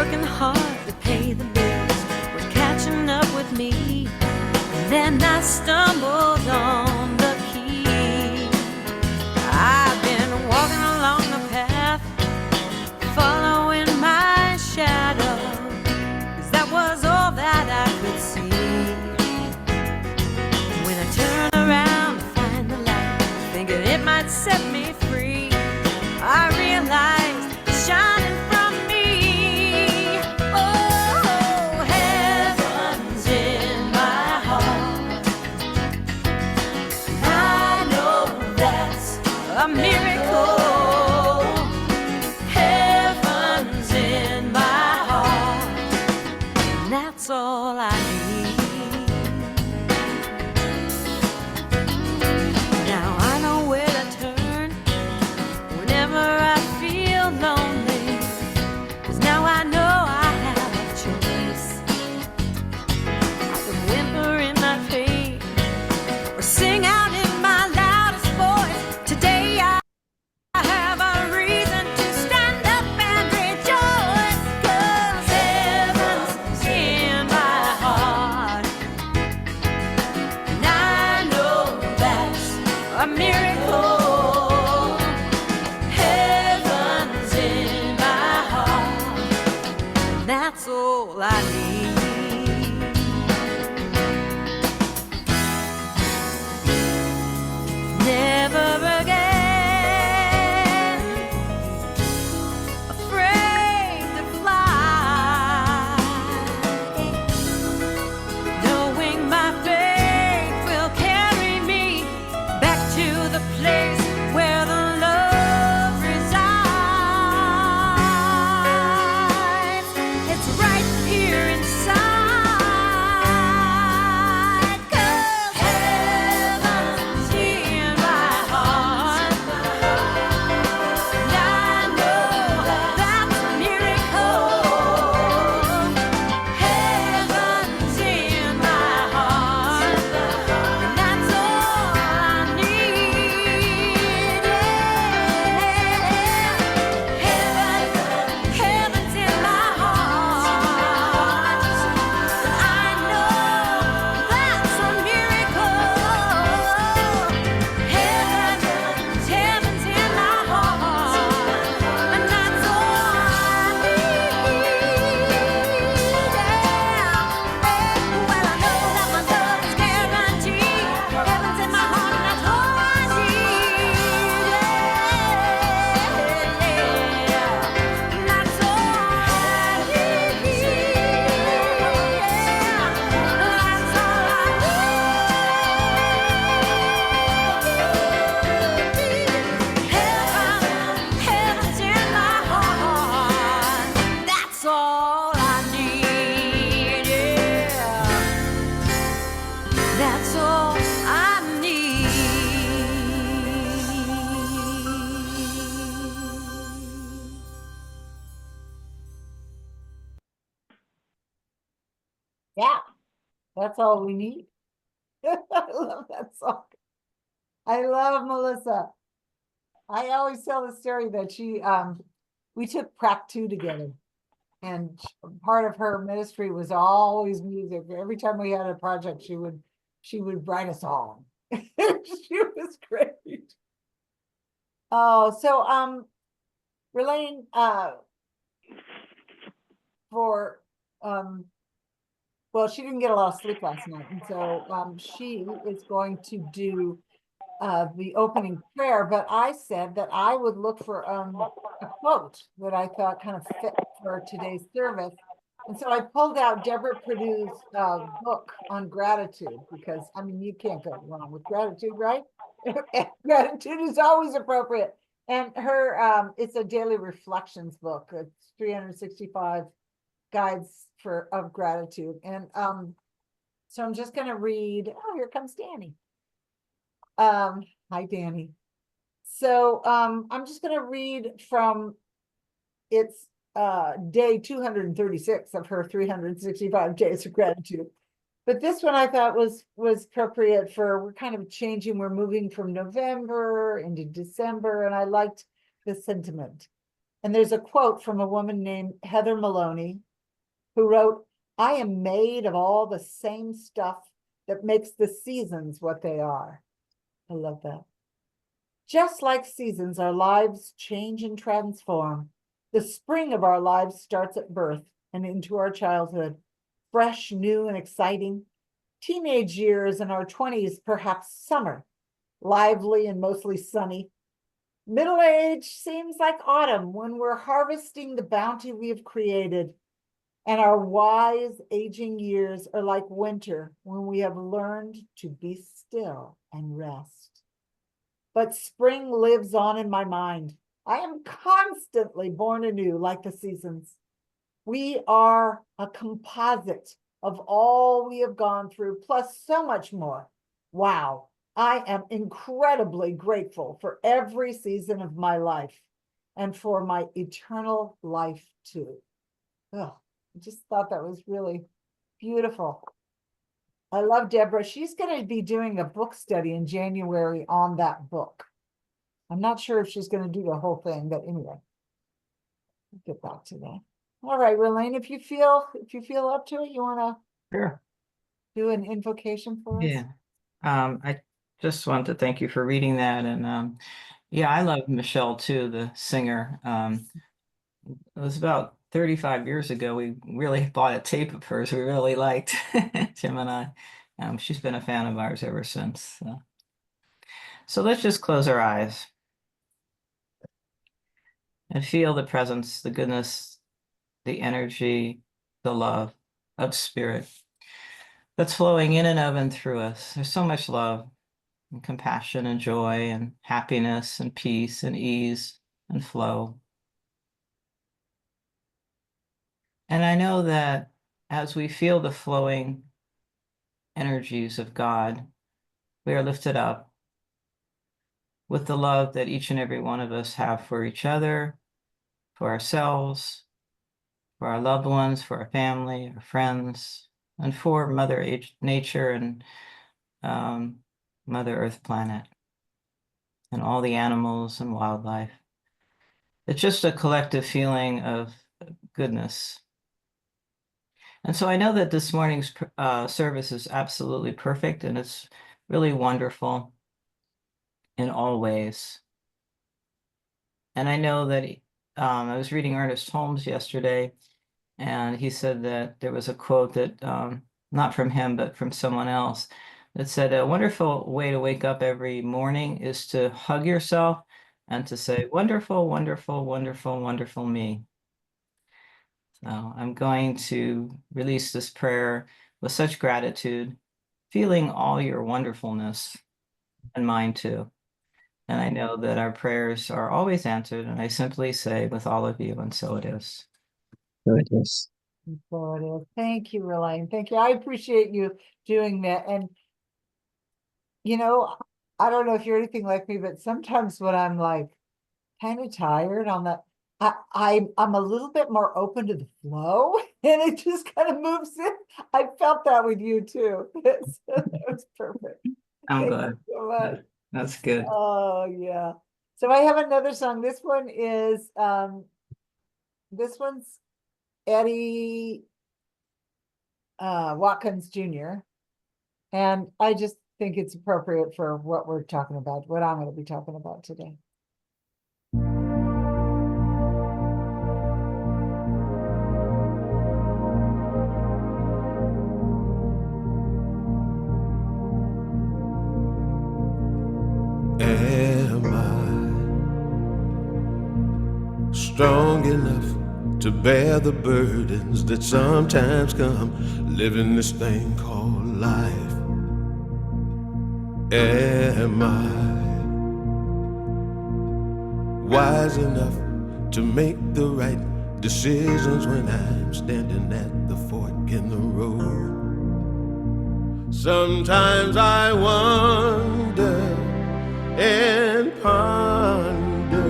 working hard to pay the bills was catching up with me. And then I stumbled on the key. I've been walking along the path, following my shadow, 'cause that was all that I could see. When I turn around to find the light, thinking it might set me free, I realized it's shining from me. Oh, heaven's in my heart. I know that's a miracle. Heaven's in my heart, and that's all I need. Now I know where to turn whenever I feel lonely, 'cause now I know I have a choice. I can whimper in my pain or sing out in my loudest voice. Today I have a reason to stand up and rejoice, 'cause heaven's in my heart, and I know that's a miracle. Heaven's in my heart, and that's all I need. Never again afraid to fly, knowing my faith will carry me back to the place where the love resides. It's right here inside, 'cause heaven's in my heart, and I know that's a miracle. Heaven's in my heart, and that's all I need. Heaven's in my heart, and I know that's a miracle. Heaven's in my heart, and that's all I need. Well, I know that my love is guaranteed. Heaven's in my heart, and that's all I need. And that's all I need. Heaven's in my heart, that's all I need. Yeah, that's all I need. Yeah, that's all we need. I love that song. I love Melissa. I always tell the story that we took Prac 2 together, and part of her ministry was always music. Every time we had a project, she would write a song. She was great. Oh, so Ralane, well, she didn't get a lot of sleep last night, and so she is going to do the opening prayer, but I said that I would look for a quote that I thought kind of fit for today's service. And so I pulled out Deborah Perdue's book on gratitude, because I mean, you can't go wrong with gratitude, right? Gratitude is always appropriate. And her it's a daily reflections book. It's 365 guides of gratitude. And so I'm just gonna read. Oh, here comes Danny. Hi, Danny. So I'm just going to read from its day 236 of her 365 days of gratitude. But this one I thought was appropriate for, we're kind of changing, we're moving from November into December, and I liked the sentiment. And there's a quote from a woman named Heather Maloney, who wrote, "I am made of all the same stuff that makes the seasons what they are." I love that. Just like seasons, our lives change and transform. The spring of our lives starts at birth and into our childhood, fresh, new, and exciting. Teenage years and our 20s, perhaps summer, lively and mostly sunny. Middle age seems like autumn when we're harvesting the bounty we have created. And our wise aging years are like winter when we have learned to be still and rest. But spring lives on in my mind. I am constantly born anew like the seasons. We are a composite of all we have gone through, plus so much more. Wow, I am incredibly grateful for every season of my life and for my eternal life too. Oh, I just thought that was really beautiful. I love Deborah. She's going to be doing a book study in January on that book. I'm not sure if she's going to do the whole thing, but anyway, I'll get back to that. All right, Ralane, if you feel up to it, you want to Sure. do an invocation for us? Yeah. I just want to thank you for reading that. And yeah, I love Michelle too, the singer. It was about 35 years ago. We really bought a tape of hers we really liked, Jim and I. She's been a fan of ours ever since. So let's just close our eyes and feel the presence, the goodness, the energy, the love of spirit that's flowing in and of and through us. There's so much love and compassion and joy and happiness and peace and ease and flow. And I know that as we feel the flowing energies of God, we are lifted up with the love that each and every one of us have for each other, for ourselves, for our loved ones, for our family, our friends, and for Mother Nature and Mother Earth planet and all the animals and wildlife. It's just a collective feeling of goodness. And so I know that this morning's service is absolutely perfect, and it's really wonderful in all ways. And I know that I was reading Ernest Holmes yesterday, and he said that there was a quote that, not from him, but from someone else, that said, a wonderful way to wake up every morning is to hug yourself and to say, wonderful, wonderful, wonderful, wonderful me. So I'm going to release this prayer with such gratitude, feeling all your wonderfulness and mine too. And I know that our prayers are always answered, and I simply say with all of you, and so it is. So it is. So it is. Thank you, Ralane. Thank you. I appreciate you doing that. And, you know, I don't know if you're anything like me, but sometimes when I'm like kind of tired on that, I'm a little bit more open to the flow, and it just kind of moves in. I felt that with you too. So that was perfect. I'm Thank glad. you so much. That's good. Oh yeah. So I have another song. This one is this one's Eddie Watkins Jr. And I just think it's appropriate for what we're talking about, what I'm going to be talking about today. Am I strong enough to bear the burdens that sometimes come living this thing called life? Am I wise enough to make the right decisions when I'm standing at the fork in the road? Sometimes I wonder and ponder,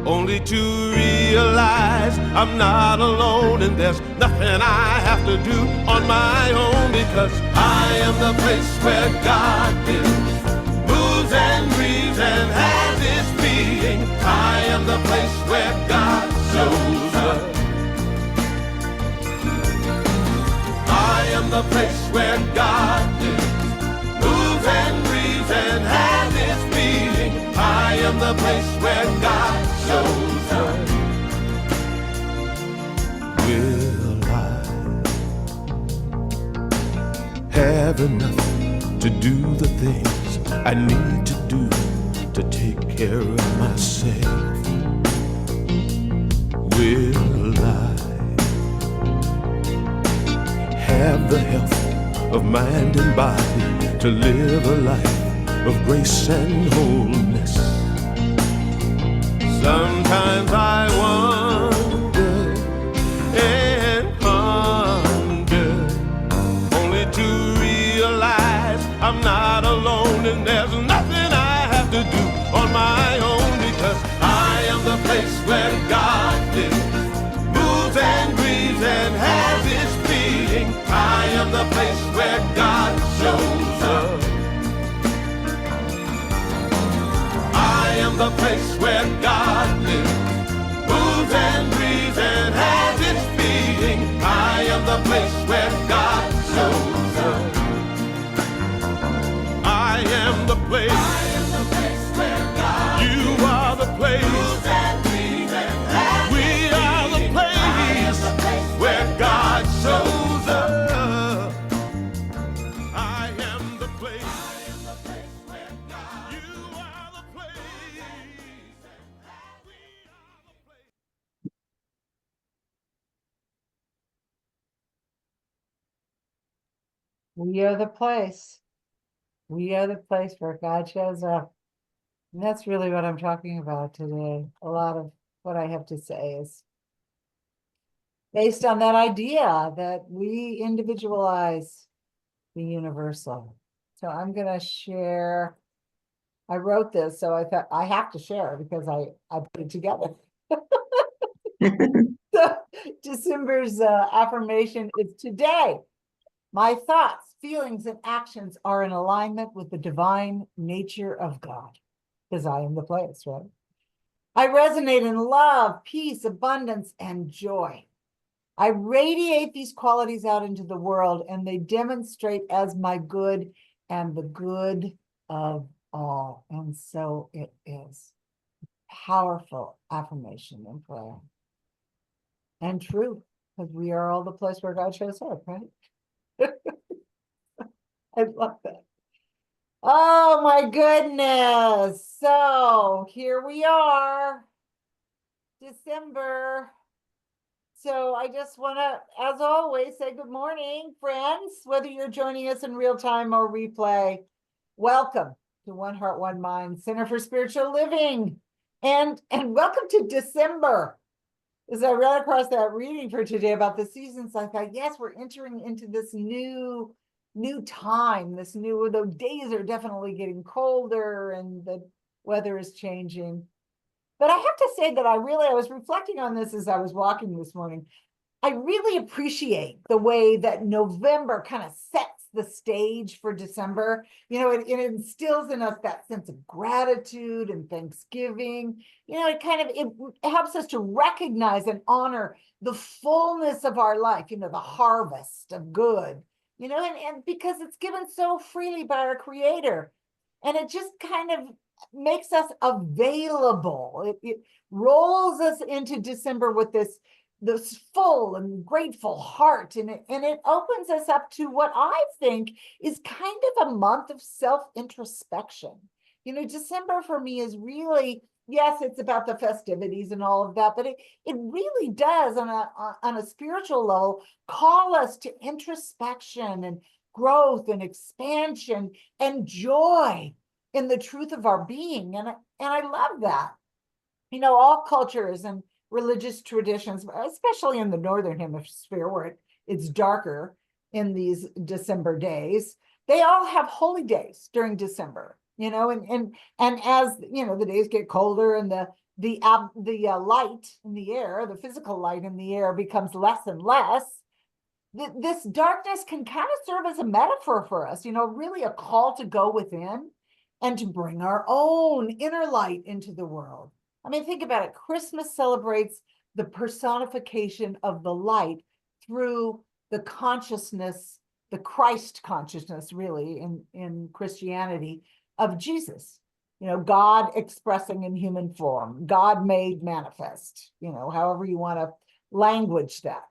only to realize I'm not alone, and there's nothing I have to do on my own, because I am the place where God lives, moves and breathes and has its being. I am the place where God shows up. I am the place where God lives, moves and breathes and has its being. I am the place where God shows up. Will I have enough to do the things I need to do to take care of myself? Will I have the health of mind and body to live a life of grace and wholeness? Sometimes I wonder and ponder, only to realize I'm not alone, and there's nothing I have to do on my own, because I am the place where God lives, moves and breathes and has its being. I am the place where God shows up. I am the place where God lives, moves and breathes and has its being. I am the place where God shows up. I am the place. I am the place where God lives. You are the place. Moves and breathes and has we its are being. The place. I am the place where God shows up. I am the place. I am the place where God. You are the place. We are the place. We are the place. We are the place where God shows up. And that's really what I'm talking about today. A lot of what I have to say is based on that idea that we individualize the universal. So I'm going to share. I wrote this, so I thought I have to share because I put it together. So December's affirmation is today. My thoughts, feelings, and actions are in alignment with the divine nature of God, because I am the place, right? I resonate in love, peace, abundance, and joy. I radiate these qualities out into the world, and they demonstrate as my good and the good of all. And so it is. Powerful affirmation and prayer. And true, because we are all the place where God shows up, right? I love that. Oh my goodness. So here we are, December. So I just want to, as always, say good morning, friends, whether you're joining us in real time or replay. Welcome to One Heart, One Mind, Center for Spiritual Living. And welcome to December. As I read across that reading for today about the seasons, I thought, yes, we're entering into this new time, the days are definitely getting colder and the weather is changing. But I have to say that I was reflecting on this as I was walking this morning. I really appreciate the way that November kind of sets the stage for December. You know, it instills in us that sense of gratitude and thanksgiving. You know, it helps us to recognize and honor the fullness of our life, you know, the harvest of good, you know, and because it's given so freely by our Creator. And it just kind of makes us available. It rolls us into December with this full and grateful heart, and it opens us up to what I think is kind of a month of self-introspection. You know, December for me is really, yes, it's about the festivities and all of that, but it really does on a spiritual level call us to introspection and growth and expansion and joy in the truth of our being. And I love that. You know, all cultures and religious traditions, especially in the Northern Hemisphere where it's darker in these December days, they all have holy days during December, you know, and as, you know, the days get colder and the light in the air, the physical light in the air becomes less and less, this darkness can kind of serve as a metaphor for us, you know, really a call to go within and to bring our own inner light into the world. I mean, think about it. Christmas celebrates the personification of the light through the consciousness, the Christ consciousness, really, in Christianity, of Jesus. You know, God expressing in human form, God made manifest, you know, however you want to language that.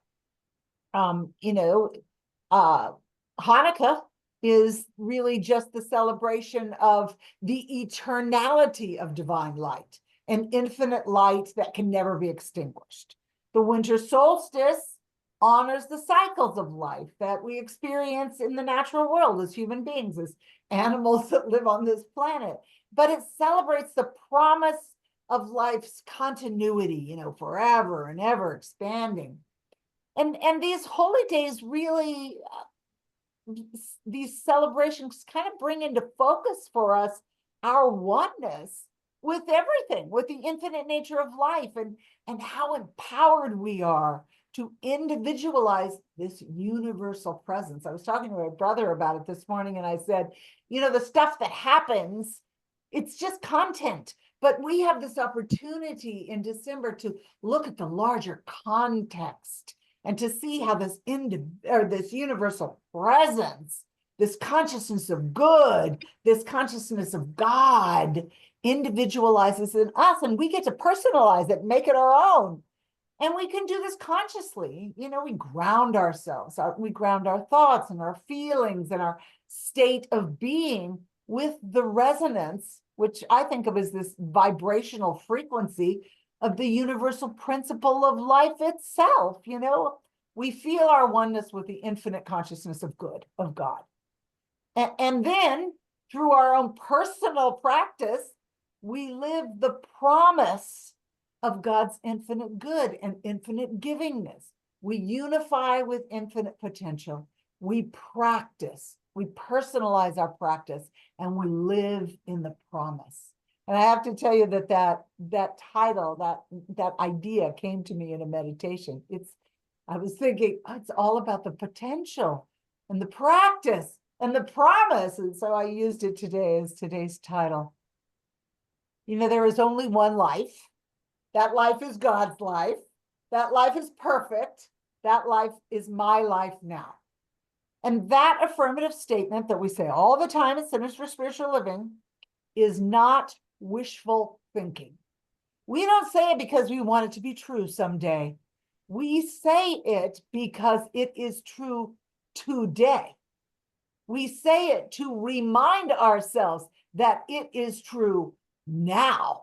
Hanukkah is really just the celebration of the eternality of divine light, an infinite light that can never be extinguished. The winter solstice honors the cycles of life that we experience in the natural world as human beings, as animals that live on this planet. But it celebrates the promise of life's continuity, you know, forever and ever expanding. And these holy days really, these celebrations kind of bring into focus for us our oneness with everything, with the infinite nature of life, and how empowered we are to individualize this universal presence. I was talking to my brother about it this morning, and I said, you know, the stuff that happens, it's just content. But we have this opportunity in December to look at the larger context and to see how this this universal presence, this consciousness of good, this consciousness of God individualizes in us, and we get to personalize it, make it our own. And we can do this consciously. You know, we ground ourselves, we ground our thoughts and our feelings and our state of being with the resonance, which I think of as this vibrational frequency of the universal principle of life itself. You know, we feel our oneness with the infinite consciousness of good, of God. And then through our own personal practice, we live the promise of God's infinite good and infinite givingness. We unify with infinite potential. We practice, we personalize our practice, and we live in the promise. And I have to tell you that title, that idea came to me in a meditation. I was thinking, oh, it's all about the potential and the practice and the promise. And so I used it today as today's title. You know, there is only one life. That life is God's life. That life is perfect. That life is my life now. And that affirmative statement that we say all the time at Centers for Spiritual Living is not wishful thinking. We don't say it because we want it to be true someday. We say it because it is true today. We say it to remind ourselves that it is true now.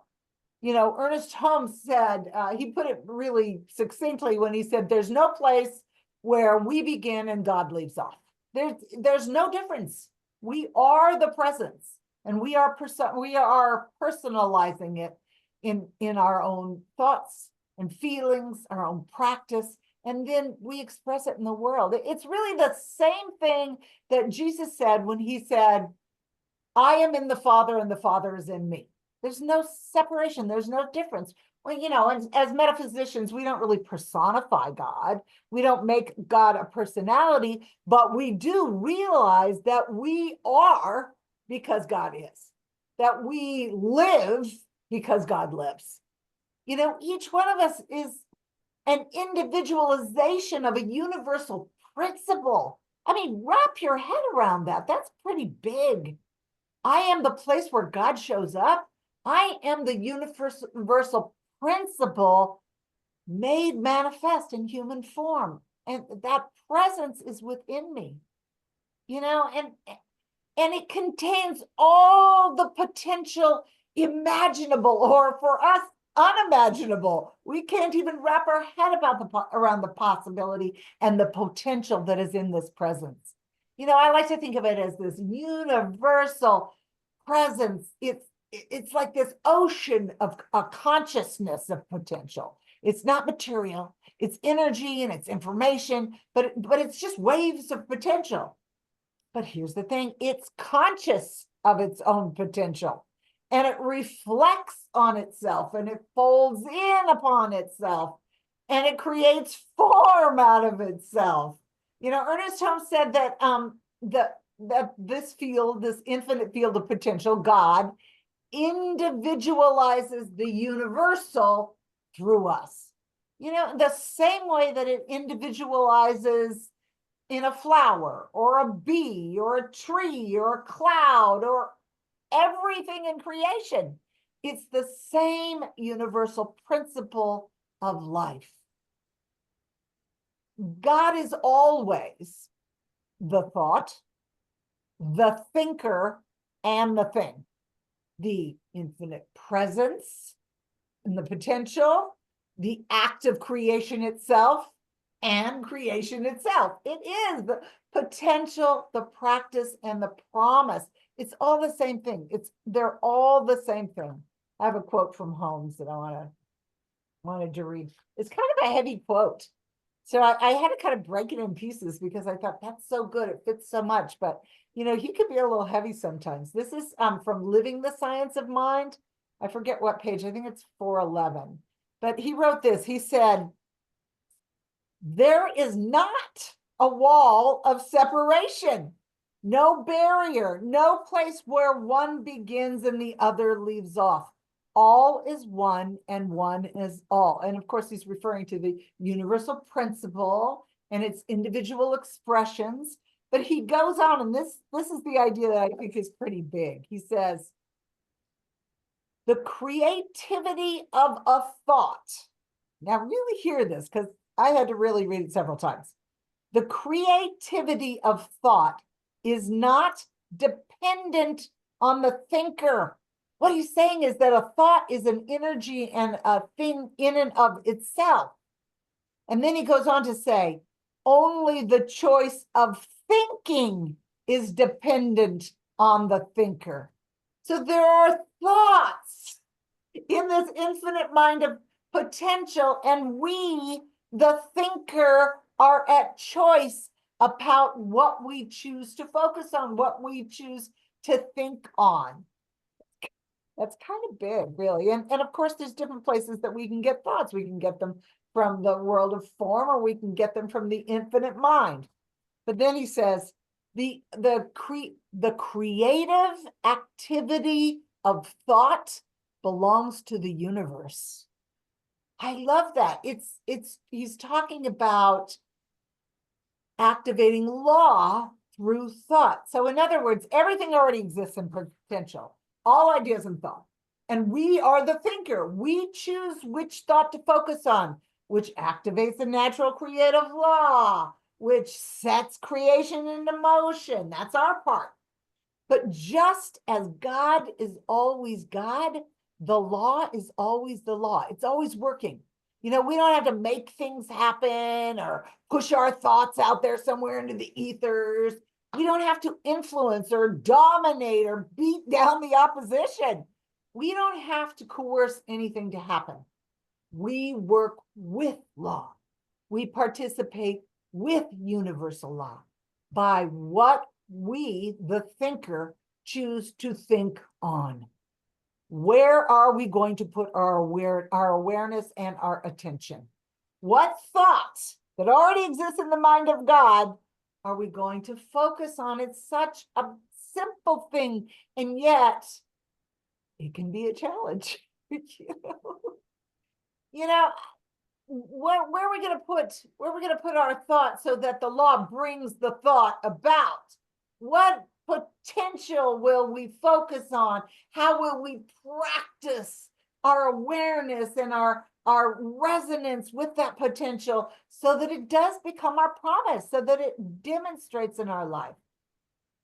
You know, Ernest Holmes said, he put it really succinctly when he said, there's no place where we begin and God leaves off. There's no difference. We are the presence, and we are personalizing it in our own thoughts and feelings, our own practice, and then we express it in the world. It's really the same thing that Jesus said when he said, I am in the Father and the Father is in me. There's no separation. There's no difference. Well, you know, as metaphysicians, we don't really personify God. We don't make God a personality, but we do realize that we are because God is, that we live because God lives. You know, each one of us is an individualization of a universal principle. I mean, wrap your head around that. That's pretty big. I am the place where God shows up. I am the universal principle made manifest in human form. And that presence is within me, you know, and it contains all the potential imaginable, or for us, unimaginable. We can't even wrap our head around the possibility and the potential that is in this presence. You know, I like to think of it as this universal presence. It's like this ocean of a consciousness of potential. It's not material, it's energy and it's information, but it's just waves of potential. But here's the thing, it's conscious of its own potential, and it reflects on itself, and it folds in upon itself, and it creates form out of itself. You know, Ernest Holmes said that that this field, this infinite field of potential, God, individualizes the universal through us. You know, the same way that it individualizes in a flower or a bee or a tree or a cloud or everything in creation. It's the same universal principle of life. God is always the thought, the thinker, and the thing. The infinite presence and the potential, the act of creation itself, and creation itself. It is the potential, the practice, and the promise. It's all the same thing. They're all the same thing. I have a quote from Holmes that I wanted to read. It's kind of a heavy quote. So I had to kind of break it in pieces because I thought that's so good. It fits so much, but you know, he could be a little heavy sometimes. This is from Living the Science of Mind. I forget what page, I think it's 411. But he wrote this, he said, there is not a wall of separation, no barrier, no place where one begins and the other leaves off. All is one and one is all. And of course, he's referring to the universal principle and its individual expressions. But he goes on, and this is the idea that I think is pretty big. He says, the creativity of a thought. Now, really hear this, because I had to really read it several times. The creativity of thought is not dependent on the thinker. What he's saying is that a thought is an energy and a thing in and of itself. And then he goes on to say, only the choice of thinking is dependent on the thinker. So there are thoughts in this infinite mind of potential, and we, the thinker, are at choice about what we choose to focus on, what we choose to think on. That's kind of big, really. And of course, there's different places that we can get thoughts. We can get them from the world of form, or we can get them from the infinite mind. But then he says, the creative activity of thought belongs to the universe. I love that. He's talking about activating law through thought. So in other words, everything already exists in potential, all ideas and thought. And we are the thinker. We choose which thought to focus on, which activates the natural creative law, which sets creation into motion. That's our part. But just as God is always God, the law is always the law. It's always working. You know, we don't have to make things happen or push our thoughts out there somewhere into the ethers. We don't have to influence or dominate or beat down the opposition. We don't have to coerce anything to happen. We work with law. We participate with universal law by what we, the thinker, choose to think on. Where are we going to put our awareness and our attention? What thoughts that already exist in the mind of God are we going to focus on? It's such a simple thing, and yet it can be a challenge. You know, where are we going to put our thought so that the law brings the thought about? What potential will we focus on? How will we practice our awareness and our resonance with that potential so that it does become our promise, so that it demonstrates in our life?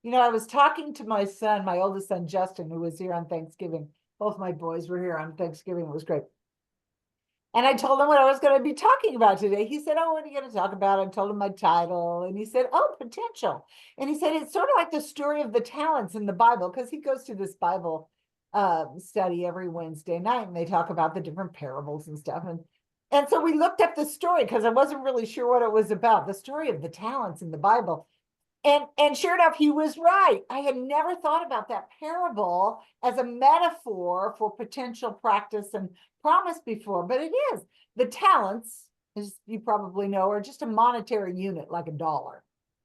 You know, I was talking to my son, my oldest son, Justin, who was here on Thanksgiving. Both my boys were here on Thanksgiving. It was great. And I told him what I was going to be talking about today. He said, oh, what are you going to talk about? I told him my title. And he said, oh, potential. And he said, it's sort of like the story of the talents in the Bible, because he goes to this Bible study every Wednesday night, and they talk about the different parables and stuff. And so we looked up the story because I wasn't really sure what it was about, the story of the talents in the Bible. And sure enough, he was right. I had never thought about that parable as a metaphor for potential practice and promise before, but it is. The talents, as you probably know, are just a monetary unit, like a dollar.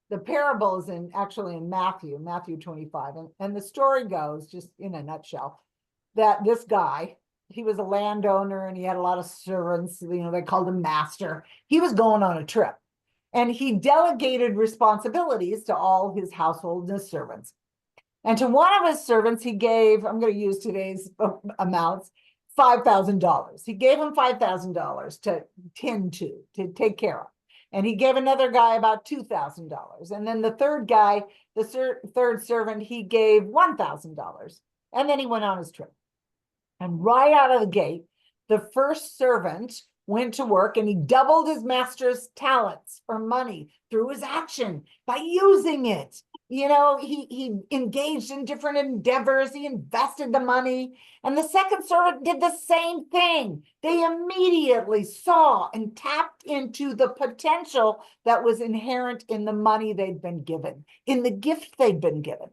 The parable is actually in Matthew 25. And the story goes, just in a nutshell, that this guy, he was a landowner and he had a lot of servants, they called him master. He was going on a trip and he delegated responsibilities to all his household and his servants. And to one of his servants, he gave, I'm going to use today's amounts, $5,000. He gave him $5,000 to tend to take care of. And he gave another guy about $2,000. And then the third guy, the third servant, he gave $1,000. And then he went on his trip. And right out of the gate, the first servant went to work and he doubled his master's talents or money through his action by using it. He engaged in different endeavors. He invested the money. And the second servant did the same thing. They immediately saw and tapped into the potential that was inherent in the money they'd been given, in the gift they'd been given.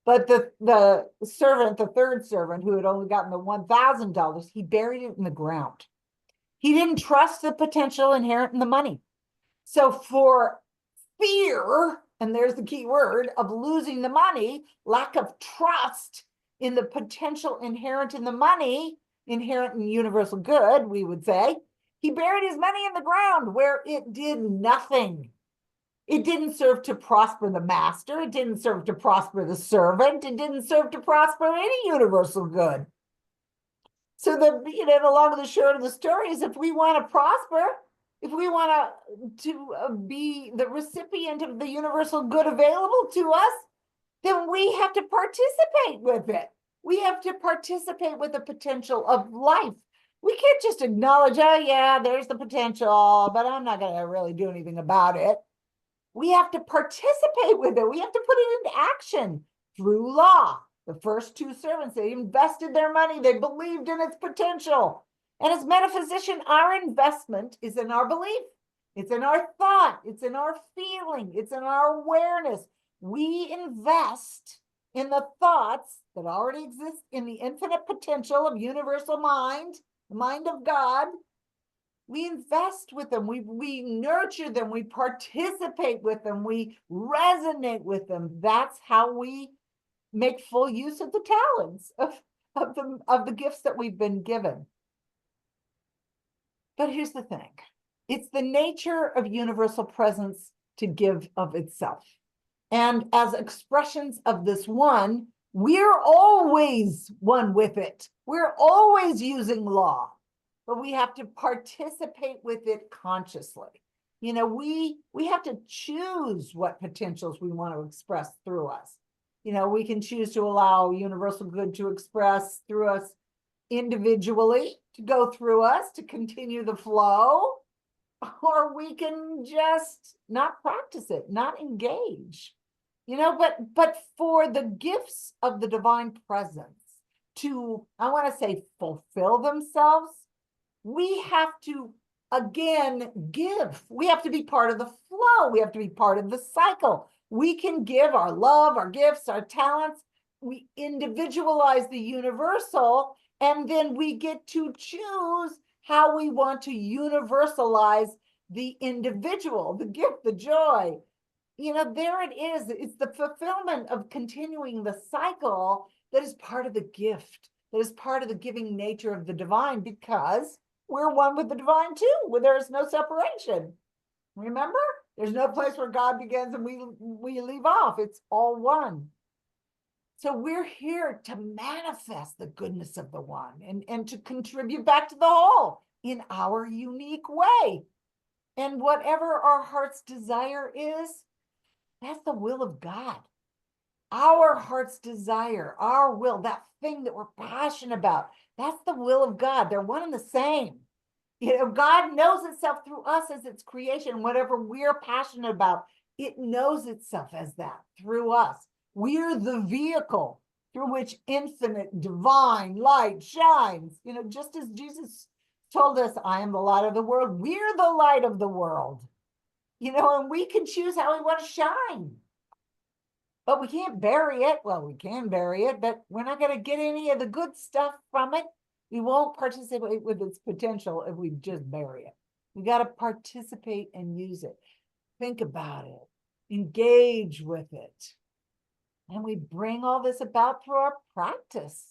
But the servant, the third servant, who had only gotten the $1,000, he buried it in the ground. He didn't trust the potential inherent in the money. So for fear, and there's the key word, of losing the money, lack of trust in the potential inherent in the money, inherent in universal good, we would say, he buried his money in the ground where it did nothing. It didn't serve to prosper the master. It didn't serve to prosper the servant. It didn't serve to prosper any universal good. So the long and the short of the story is, if we want to prosper, if we want to be the recipient of the universal good available to us, then we have to participate with it. We have to participate with the potential of life. We can't just acknowledge, oh yeah, there's the potential, but I'm not going to really do anything about it. We have to participate with it. We have to put it into action through law. The first two servants, they invested their money. They believed in its potential. And as metaphysician, our investment is in our belief. It's in our thought. It's in our feeling. It's in our awareness. We invest in the thoughts that already exist in the infinite potential of universal mind, the mind of God. We invest with them. We nurture them. We participate with them. We resonate with them. That's how we make full use of the talents of the gifts that we've been given. But here's the thing. It's the nature of universal presence to give of itself. And as expressions of this one, we're always one with it. We're always using law, but we have to participate with it consciously. We have to choose what potentials we want to express through us. We can choose to allow universal good to express through us individually, to go through us, to continue the flow, or we can just not practice it, not engage. But for the gifts of the divine presence to, I want to say, fulfill themselves, we have to, again, give. We have to be part of the flow. We have to be part of the cycle. We can give our love, our gifts, our talents. We individualize the universal, and then we get to choose how we want to universalize the individual, the gift, the joy. There it is. It's the fulfillment of continuing the cycle that is part of the gift, that is part of the giving nature of the divine, because we're one with the divine too, where there is no separation. Remember? There's no place where God begins and we leave off. It's all one. So we're here to manifest the goodness of the one and to contribute back to the whole in our unique way. And whatever our heart's desire is, that's the will of God. Our heart's desire, our will, that thing that we're passionate about, that's the will of God. They're one and the same. God knows itself through us as its creation. Whatever we're passionate about, it knows itself as that through us. We're the vehicle through which infinite divine light shines. Just as Jesus told us, I am the light of the world, we're the light of the world. And we can choose how we want to shine. But we can't bury it. Well, we can bury it, but we're not going to get any of the good stuff from it. We won't participate with its potential if we just bury it. We got to participate and use it. Think about it. Engage with it. And we bring all this about through our practice.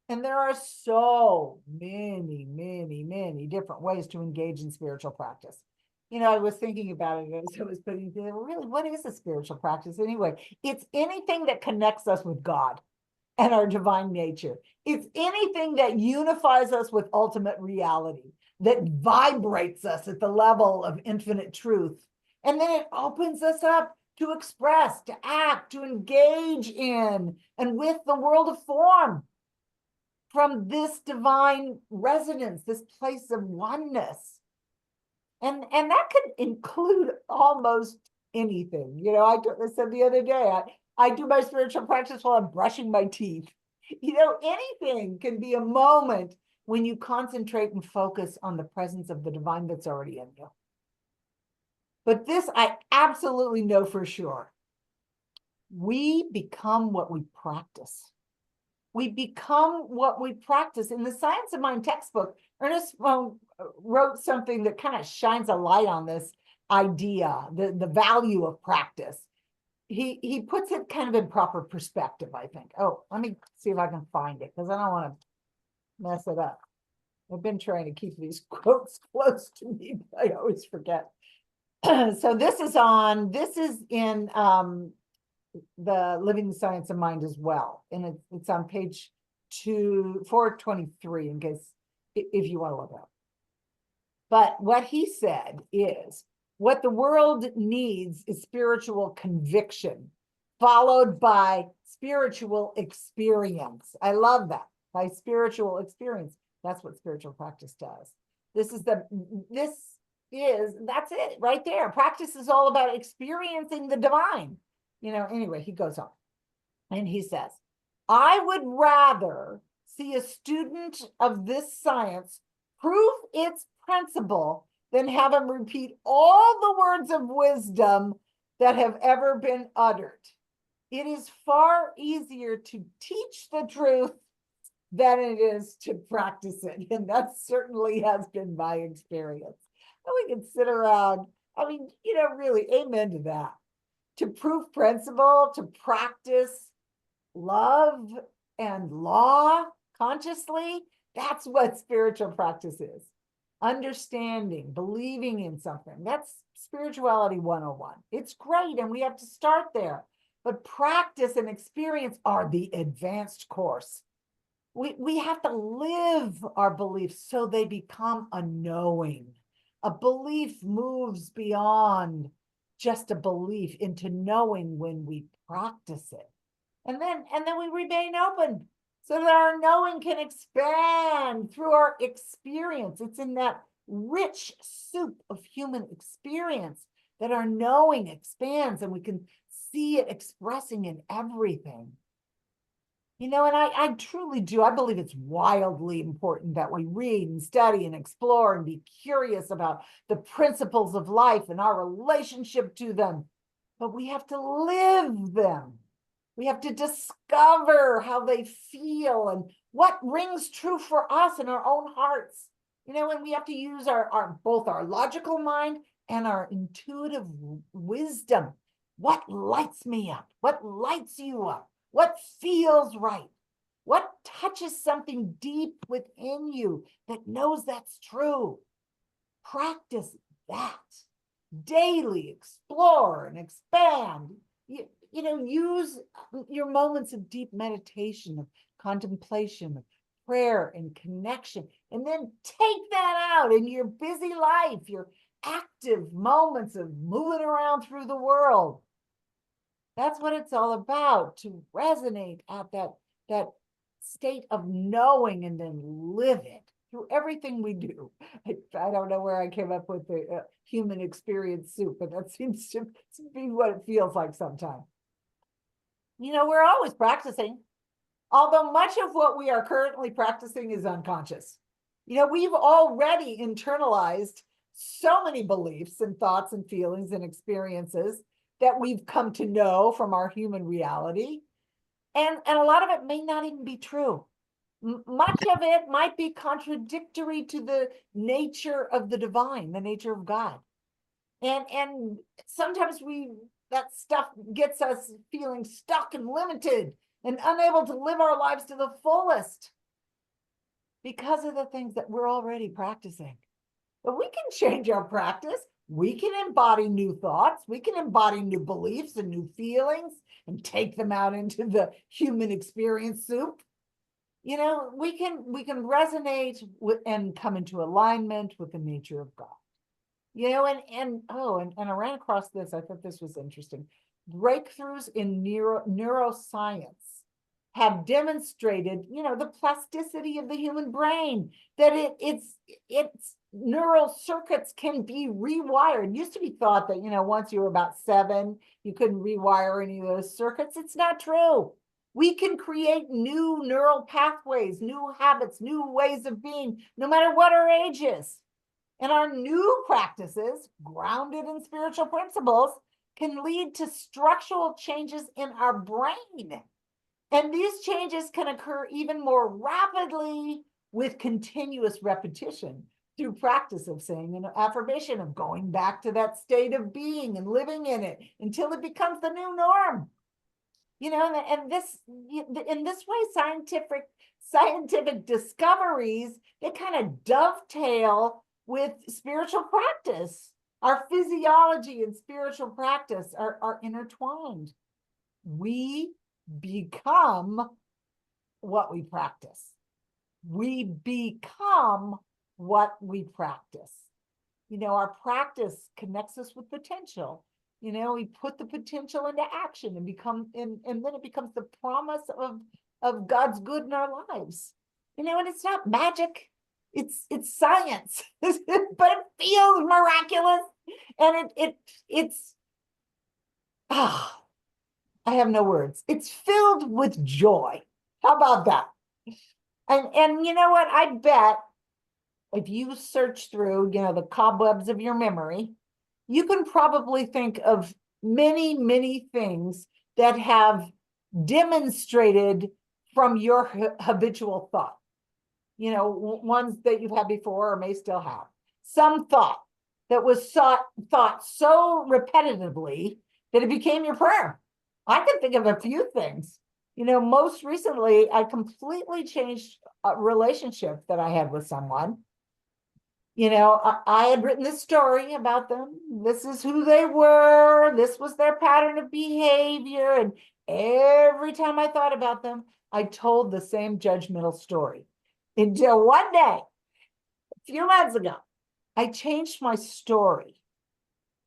And there are so many, many, many different ways to engage in spiritual practice. You know, I was thinking about it as I was putting together, really, what is a spiritual practice anyway? It's anything that connects us with God and our divine nature. It's anything that unifies us with ultimate reality, that vibrates us at the level of infinite truth. And then it opens us up to express, to act, to engage in and with the world of form from this divine resonance, this place of oneness. And that could include almost anything. You know, I said the other day, I do my spiritual practice while I'm brushing my teeth. You know, anything can be a moment when you concentrate and focus on the presence of the divine that's already in you. But this I absolutely know for sure. We become what we practice. We become what we practice. In the Science of Mind textbook, Ernest wrote something that kind of shines a light on this idea, the value of practice. He puts it kind of in proper perspective, I think. Oh, let me see if I can find it, because I don't want to mess it up. I've been trying to keep these quotes close to me, but I always forget. So this is in the Living the Science of Mind as well. And it's on page 423 in case, if you want to look up. But what he said is, what the world needs is spiritual conviction, followed by spiritual experience. I love that. By spiritual experience. That's what spiritual practice does. That's it right there. Practice is all about experiencing the divine. You know, anyway, he goes on and he says, I would rather see a student of this science prove its principle than have him repeat all the words of wisdom that have ever been uttered. It is far easier to teach the truth than it is to practice it. And that certainly has been my experience. And we can sit around, I mean, you know, really, amen to that. To prove principle, to practice love and law consciously, that's what spiritual practice is. Understanding, believing in something. That's spirituality 101. It's great, and we have to start there. But practice and experience are the advanced course. We have to live our beliefs so they become a knowing. A belief moves beyond just a belief into knowing when we practice it. And then we remain open so that our knowing can expand through our experience. It's in that rich soup of human experience that our knowing expands, and we can see it expressing in everything. You know, and I truly do. I believe it's wildly important that we read and study and explore and be curious about the principles of life and our relationship to them. But we have to live them. We have to discover how they feel and what rings true for us in our own hearts. You know, and we have to use both our logical mind and our intuitive wisdom. What lights me up? What lights you up? What feels right? What touches something deep within you that knows that's true? Practice that. Daily explore and expand. You know, use your moments of deep meditation, of contemplation, of prayer and connection, and then take that out in your busy life, your active moments of moving around through the world. That's what it's all about, to resonate at that state of knowing and then live it through everything we do. I don't know where I came up with the human experience soup, but that seems to be what it feels like sometimes. You know, we're always practicing, although much of what we are currently practicing is unconscious. You know, we've already internalized so many beliefs and thoughts and feelings and experiences that we've come to know from our human reality. And a lot of it may not even be true. Much of it might be contradictory to the nature of the divine, the nature of God. And sometimes that stuff gets us feeling stuck and limited and unable to live our lives to the fullest. because of the things that we're already practicing. But we can change our practice. We can embody new thoughts. We can embody new beliefs and new feelings and take them out into the human experience soup. You know, we can resonate with and come into alignment with the nature of God. You know, and I ran across this. I thought this was interesting. Breakthroughs in neuroscience have demonstrated, you know, the plasticity of the human brain, that its neural circuits can be rewired. It used to be thought that, you know, once you were about 7, you couldn't rewire any of those circuits. It's not true. We can create new neural pathways, new habits, new ways of being, no matter what our age is. And our new practices, grounded in spiritual principles, can lead to structural changes in our brain. And these changes can occur even more rapidly with continuous repetition through practice of saying an affirmation, of going back to that state of being and living in it until it becomes the new norm. You know, and this, in this way, scientific discoveries, they kind of dovetail with spiritual practice. Our physiology and spiritual practice are intertwined. We become what we practice. We become what we practice. You know, our practice connects us with potential. You know, we put the potential into action and then it becomes the promise of God's good in our lives. You know, and it's not magic. It's science, but it feels miraculous. And I have no words. It's filled with joy. How about that? And you know what? I bet if you search through, you know, the cobwebs of your memory, you can probably think of many, many things that have demonstrated from your habitual thought. You know, ones that you've had before or may still have. Some thought that was thought so repetitively that it became your prayer. I can think of a few things. You know, most recently, I completely changed a relationship that I had with someone. You know, I had written this story about them. This is who they were. This was their pattern of behavior. And every time I thought about them, I told the same judgmental story. Until one day, a few months ago, I changed my story.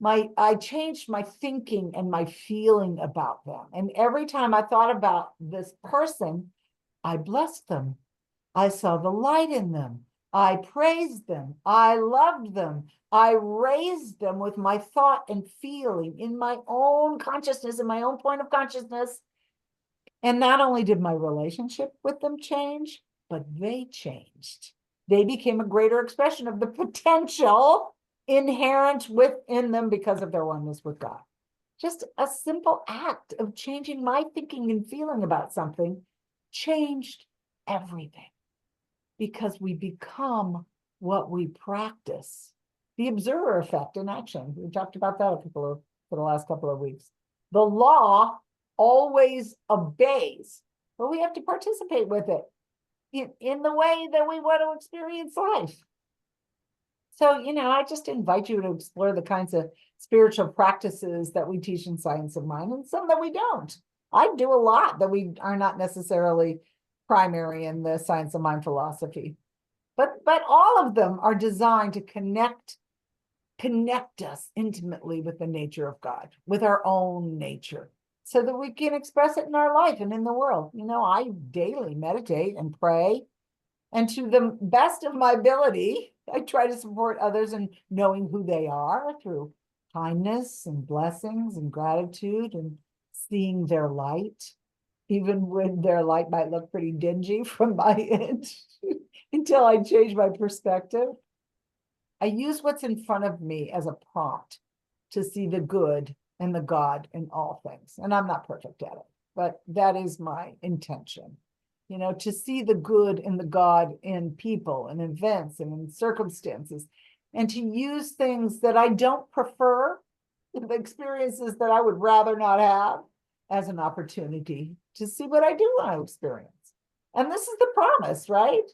I changed my thinking and my feeling about them. And every time I thought about this person, I blessed them. I saw the light in them. I praised them. I loved them. I raised them with my thought and feeling in my own consciousness, in my own point of consciousness. And not only did my relationship with them change, but they changed. They became a greater expression of the potential inherent within them because of their oneness with God. Just a simple act of changing my thinking and feeling about something changed everything, because we become what we practice. The observer effect in action. We talked about that for the last couple of weeks. The law always obeys, but we have to participate with it in the way that we want to experience life. So, you know, I just invite you to explore the kinds of spiritual practices that we teach in Science of Mind and some that we don't. I do a lot that we are not necessarily primary in the Science of Mind philosophy. But all of them are designed to connect us intimately with the nature of God, with our own nature, so that we can express it in our life and in the world. You know, I daily meditate and pray, and to the best of my ability, I try to support others in knowing who they are through kindness and blessings and gratitude and seeing their light, even when their light might look pretty dingy from my end, until I change my perspective. I use what's in front of me as a prompt to see the good and the God in all things. And I'm not perfect at it, but that is my intention. You know, to see the good and the God in people and events and in circumstances, and to use things that I don't prefer, the experiences that I would rather not have, as an opportunity to see what I do want to experience. And this is the promise, right?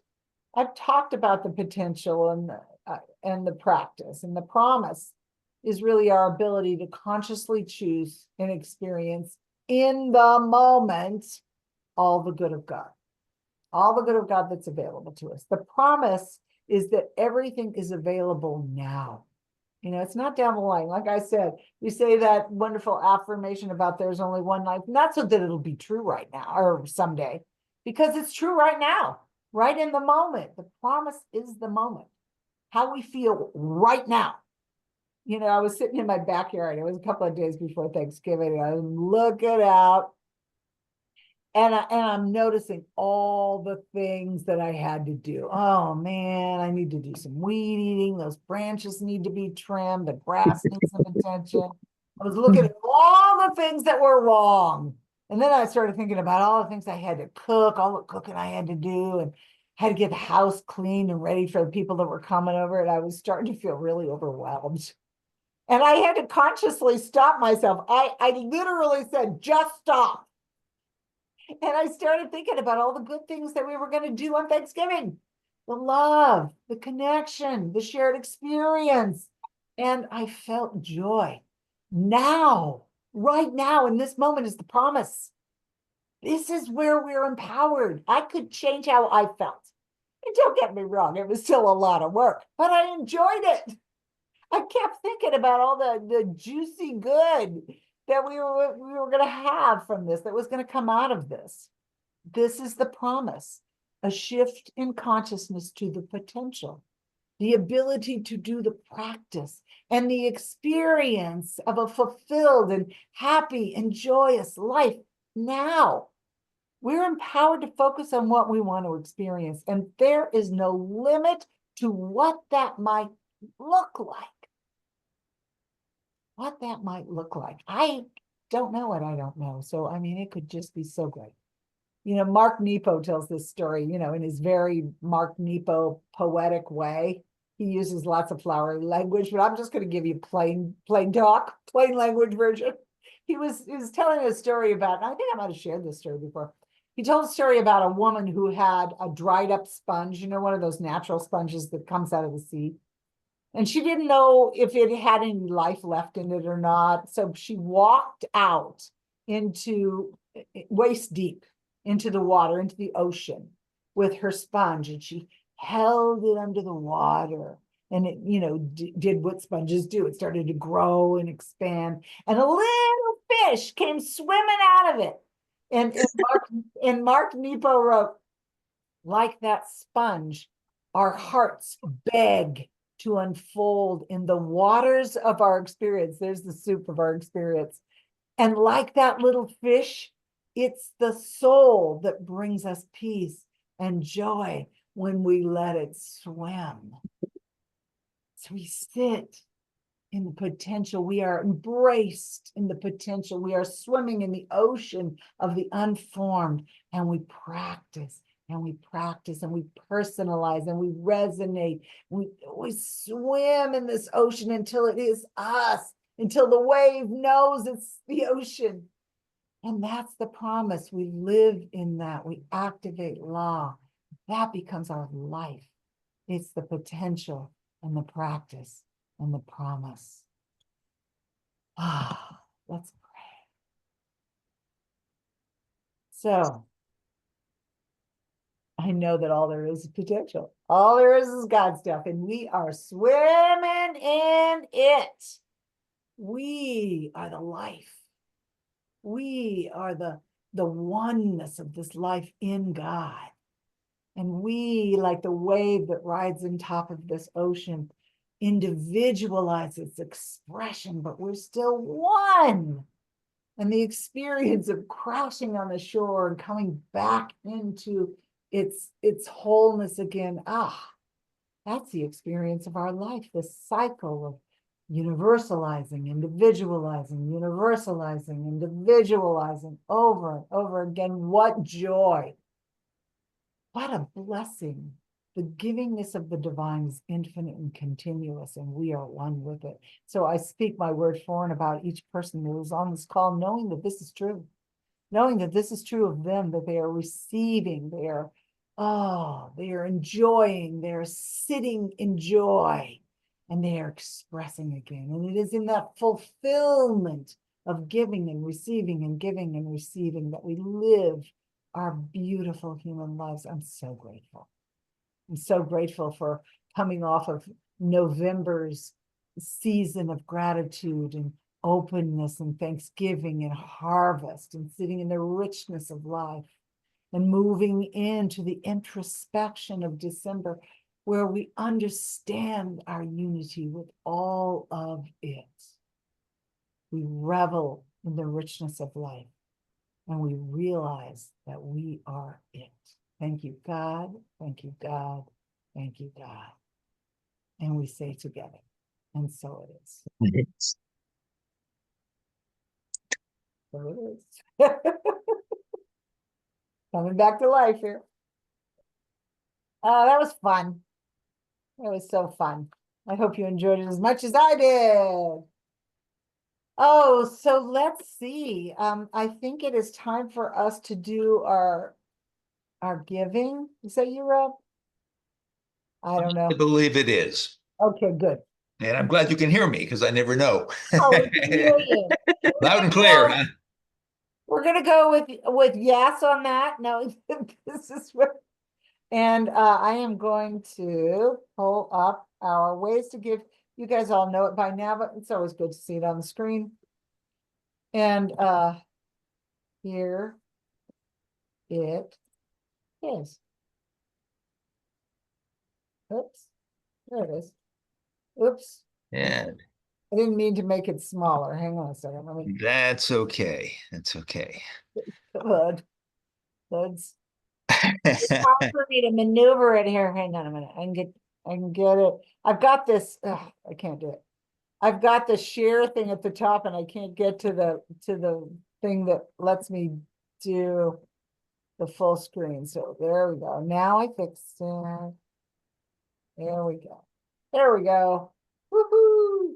I've talked about the potential and the practice, and the promise is really our ability to consciously choose and experience in the moment all the good of God, all the good of God that's available to us. The promise is that everything is available now. You know, it's not down the line. Like I said, we say that wonderful affirmation about there's only one life, not so that it'll be true right now or someday, because it's true right now, right in the moment. The promise is the moment, how we feel right now. You know, I was sitting in my backyard. It was a couple of days before Thanksgiving. And I was looking out, and I'm noticing all the things that I had to do. Oh man, I need to do some weed eating. Those branches need to be trimmed. The grass needs some attention. I was looking at all the things that were wrong. And then I started thinking about all the things I had to cook, all the cooking I had to do, and had to get the house clean and ready for the people that were coming over. And I was starting to feel really overwhelmed. And I had to consciously stop myself. I literally said, just stop. And I started thinking about all the good things that we were going to do on Thanksgiving. The love, the connection, the shared experience. And I felt joy. Now, right now, in this moment is the promise. This is where we're empowered. I could change how I felt. And don't get me wrong, it was still a lot of work, but I enjoyed it. I kept thinking about all the juicy good that we were going to have from this, that was going to come out of this. This is the promise, a shift in consciousness to the potential, the ability to do the practice, and the experience of a fulfilled and happy and joyous life now. We're empowered to focus on what we want to experience, and there is no limit to what that might look like. What that might look like. I don't know what I don't know. So, I mean, it could just be so great. You know, Mark Nepo tells this story, you know, in his very Mark Nepo poetic way. He uses lots of flowery language, but I'm just going to give you plain talk, plain language version. He was telling a story about, and I think I might have shared this story before. He told a story about a woman who had a dried up sponge, you know, one of those natural sponges that comes out of the sea. And she didn't know if it had any life left in it or not. So she walked out into waist deep into the water, into the ocean with her sponge. And she held it under the water. And it, you know, did what sponges do. It started to grow and expand. And a little fish came swimming out of it. And Mark Nepo wrote, like that sponge, our hearts beg to unfold in the waters of our experience. There's the soup of our experience. And like that little fish, it's the soul that brings us peace and joy when we let it swim. So we sit in the potential. We are embraced in the potential. We are swimming in the ocean of the unformed, and we practice. And we practice and we personalize and we resonate. We swim in this ocean until it is us, until the wave knows it's the ocean. And that's the promise. We live in that. We activate law. That becomes our life. It's the potential and the practice and the promise. Let's pray. So, I know that all there is potential. All there is God stuff, and we are swimming in it. We are the life. We are the oneness of this life in God. And we, like the wave that rides on top of this ocean, individualize its expression, but we're still one. And the experience of crashing on the shore and coming back into its wholeness again. That's the experience of our life, this cycle of universalizing, individualizing, universalizing, individualizing over and over again. What joy. What a blessing. The givingness of the divine is infinite and continuous, and we are one with it. So I speak my word for and about each person who is on this call, knowing that this is true, knowing that this is true of them, that they are receiving, they are Oh, they are enjoying, they're sitting in joy, and they are expressing again. And it is in that fulfillment of giving and receiving and giving and receiving that we live our beautiful human lives. I'm so grateful. I'm so grateful for coming off of November's season of gratitude and openness and thanksgiving and harvest and sitting in the richness of life and moving into the introspection of December, where we understand our unity with all of it. We revel in the richness of life, and we realize that we are it. Thank you, God. Thank you, God. Thank you, God. And we say together, and so it is. So it is. Coming back to life here. Oh, that was fun. It was so fun. I hope you enjoyed it as much as I did. Oh, so let's see. I think it is time for us to do our giving. Is that you, Rob? I don't I know. believe it is. Okay, good. And I'm glad you can hear me because I never know. Oh, we can hear you. Loud and clear, huh? We're gonna go with yes on that. No, this is what, and I am going to pull up our ways to give. You guys all know it by now, but it's always good to see it on the screen. And here it is. Oops, there it is. Oops, And I didn't mean to make it smaller. Hang on a second. Let me. that's okay. That's okay. Good. It's hard for me to maneuver it here. Hang on a minute. I can get it. I've got this. Ugh, I can't do it. I've got the share thing at the top, and I can't get to the thing that lets me do the full screen. So there we go. Now I fixed it. There we go. There we go. Woohoo!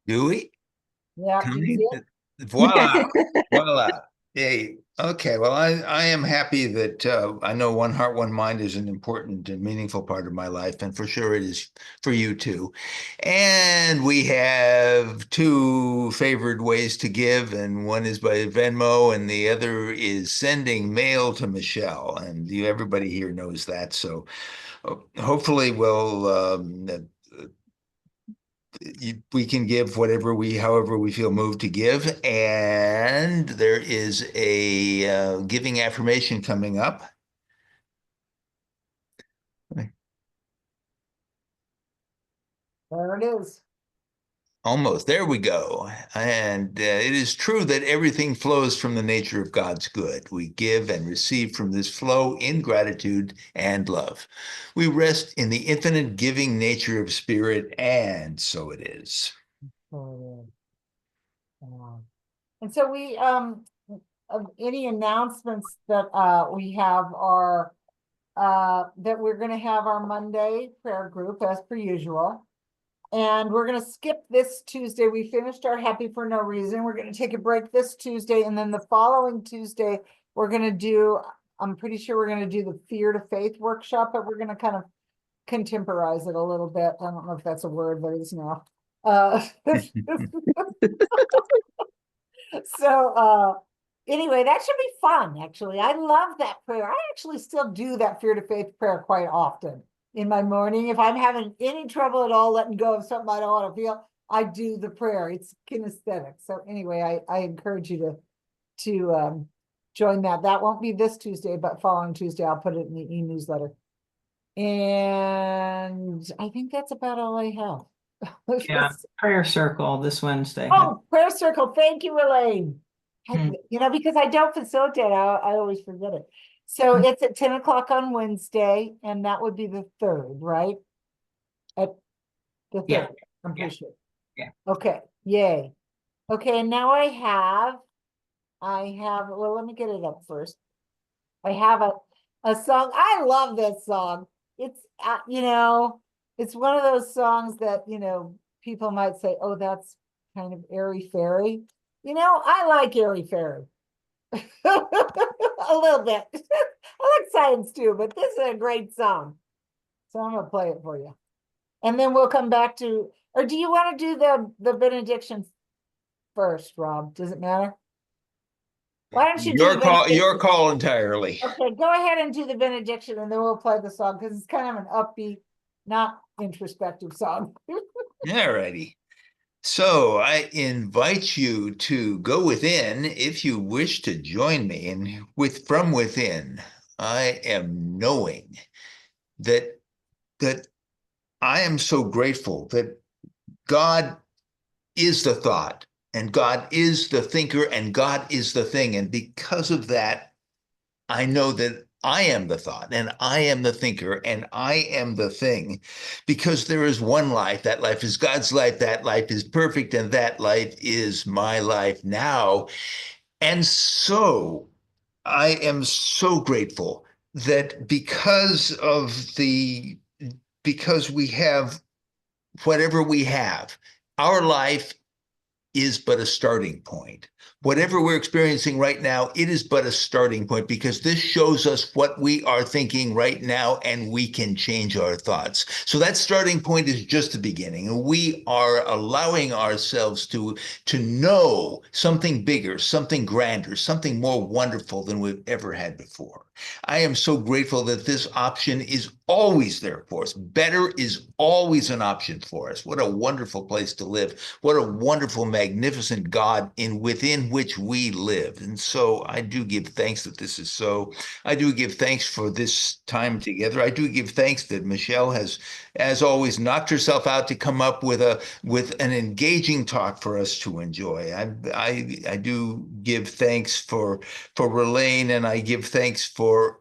Do we? Yeah, do you see it? Voila. Voila. Hey, okay. Well, I am happy that I know One Heart, One Mind is an important and meaningful part of my life, and for sure it is for you too. And we have two favored ways to give, and one is by Venmo, and the other is sending mail to Michelle. And everybody here knows that. So hopefully we can give however we feel moved to give. And there is a giving affirmation coming up. There it is. Almost. There we go. And it is true that everything flows from the nature of God's good. We give and receive from this flow in gratitude and love. We rest in the infinite giving nature of spirit, and so it is. Oh, yeah. And so we any announcements that we have are that we're going to have our Monday prayer group as per usual. And we're going to skip this Tuesday. We finished our Happy for No Reason. We're going to take a break this Tuesday. And then the following Tuesday, we're going to do, I'm pretty sure we're going to do the Fear to Faith workshop, but we're going to kind of contemporize it a little bit. I don't know if that's a word, but it is now. So anyway, that should be fun, actually. I love that prayer. I actually still do that Fear to Faith prayer quite often in my morning. If I'm having any trouble at all letting go of something I don't want to feel, I do the prayer. It's kinesthetic. So anyway, I encourage you to join that. That won't be this Tuesday, but following Tuesday, I'll put it in the e-newsletter. And I think that's about all I have. Yeah, prayer circle this Wednesday. Oh, prayer circle. Thank you, Ralane. You know, because I don't facilitate, I always forget it. So it's at 10 o'clock on Wednesday, and that would be the 3rd, right? At the 3rd, Yeah. I'm pretty sure. Yeah. Okay, yay. Okay, and now I have, well, let me get it up first. I have a song. I love this song. It's, you know, it's one of those songs that, you know, people might say, oh, that's kind of airy-fairy. You know, I like airy-fairy. A little bit. I like science too, but this is a great song. So I'm gonna play it for you. And then we'll come back to, or do you want to do the benediction first, Rob? Does it matter? Why don't you do Your the call, benediction? your call entirely. Okay, go ahead and do the benediction and then we'll play the song because it's kind of an upbeat, not introspective song. All righty. So I invite you to go within if you wish to join me. And from within, I am knowing that I am so grateful that God is the thought, and God is the thinker, and God is the thing. And because of that, I know that I am the thought, and I am the thinker, and I am the thing, because there is one life. That life is God's life. That life is perfect, and that life is my life now. And so I am so grateful that because we have whatever we have, our life is but a starting point. Whatever we're experiencing right now, it is but a starting point, because this shows us what we are thinking right now, and we can change our thoughts. So that starting point is just the beginning. And we are allowing ourselves to know something bigger, something grander, something more wonderful than we've ever had before. I am so grateful that this option is always there for us. Better is always an option for us. What a wonderful place to live. What a wonderful, magnificent God within which we live. And so I do give thanks that this is so. I do give thanks for this time together. I do give thanks that Michelle has, as always, knocked herself out to come up with an engaging talk for us to enjoy. I do give thanks for Ralane, and I give thanks for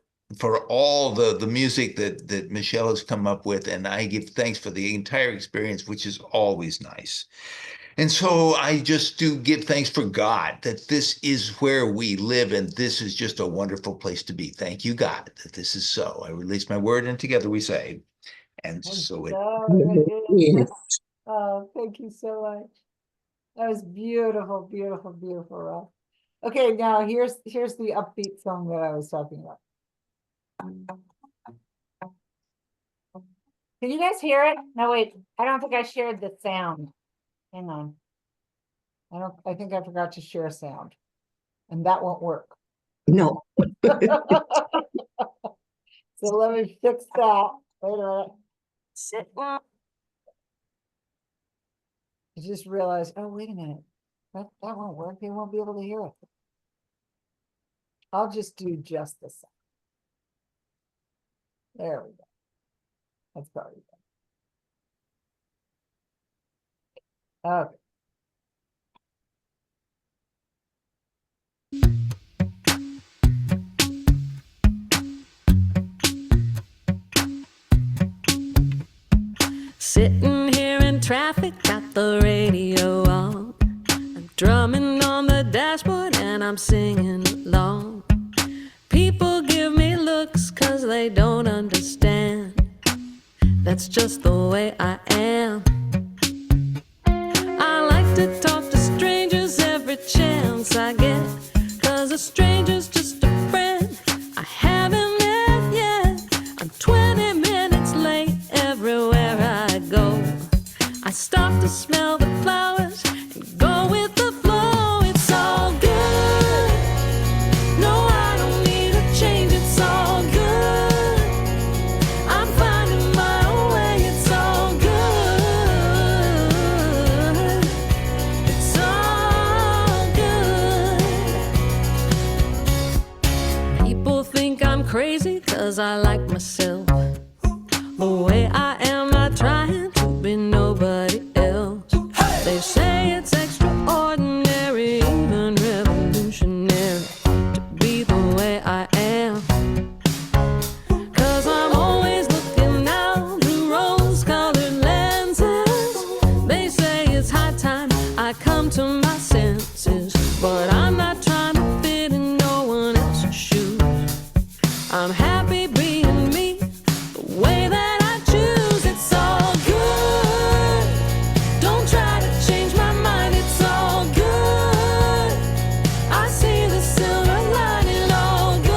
all the music that Michelle has come up with, and I give thanks for the entire experience, which is always nice. And so I just do give thanks for God, that this is where we live, and this is just a wonderful place to be. Thank you, God, that this is so. I release my word, and together we say, and so it. Yes. Oh, thank you so much. That was beautiful, beautiful, beautiful, Rob. Okay, now here's the upbeat song that I was talking about. Can you guys hear it? No, wait, I don't think I shared the sound. Hang on. I think I forgot to share sound. And that won't work. No. So let me fix that. Wait a minute. Sit down. I just realized, oh, wait a minute. That won't work. They won't be able to hear it. I'll just do just the sound. There we go. That's probably good. Okay. Sitting here in traffic, got the radio on. I'm drumming on the dashboard and I'm singing along. People give me looks 'cause they don't understand. That's just the way I am. I like to talk to strangers every chance I get, 'cause a stranger's just a friend I haven't met yet. I'm 20 minutes late everywhere I go. I stop to smell the flowers and go with the flow. It's all good. No, I don't need a change. It's all good. I'm finding my own way. It's all good. It's all good. People think I'm crazy 'cause I like myself. The way I am, not trying to be nobody else. They say it's extraordinary, even revolutionary, to be the way I am. 'Cause I'm always looking out through rose-colored lenses. They say it's high time I come to my senses, but I'm not trying to fit in no one else's shoes. I'm happy being me, the way that I choose. It's all good. Don't try to change my mind. It's all good. I see the silver lining. All good.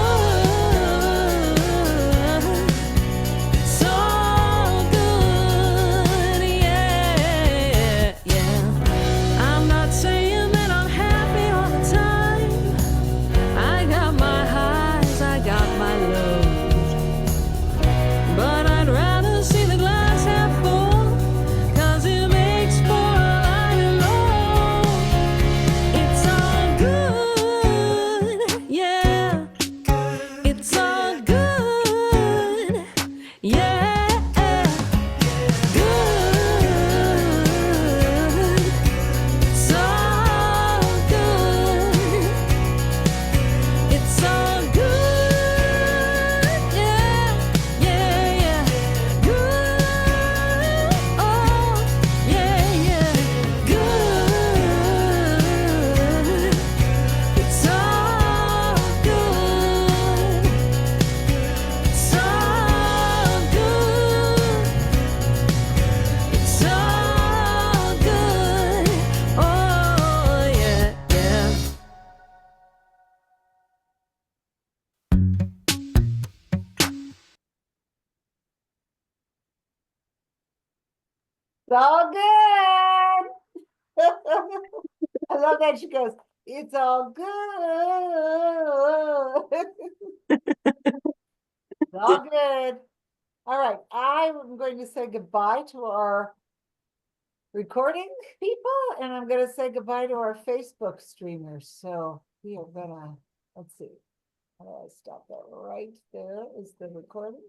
It's all good. I love that she goes, it's all good. It's all good. All right, I'm going to say goodbye to our recording people, and I'm going to say goodbye to our Facebook streamers. So we are gonna, let's see. How do I stop that? Right there is the recording.